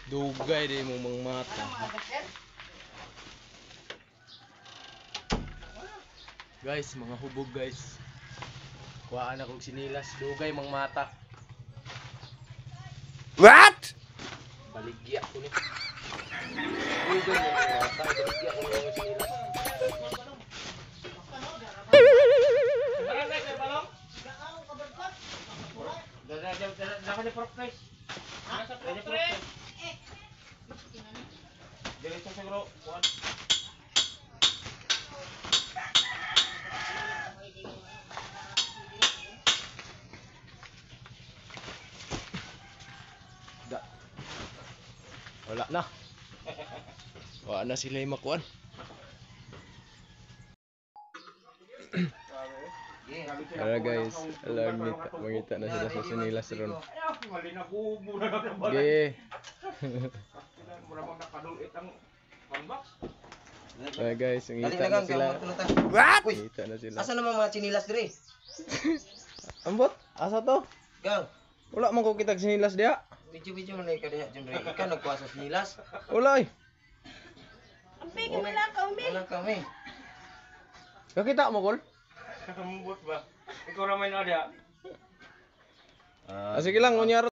Dugay di mo mga mata. Guys, mga hubog guys. Kuhaan akong sinilas, dugay mga mata. What? Baligya ko ni. Dugay mga mata, baligya ko ni sinilas. Da. Wala na. Wala na sila yung makuan. Tara guys, alam mangita na sila sa sinilas ron. Ge. Tara guys, mangita na sila. What? Mangita na sila. Asa naman mga chinilas dire? Ambot, asa to? Gang, Wala man ko kitag sinilas diha. video-video man ka diha jembre. Ikaw nagkuha sa chinilas. Wala eh. Amping wala ka umi. Wala kami. Kakita mo kol? Kambot ba? Ikaw ramay na dia. Sige lang, unyaro.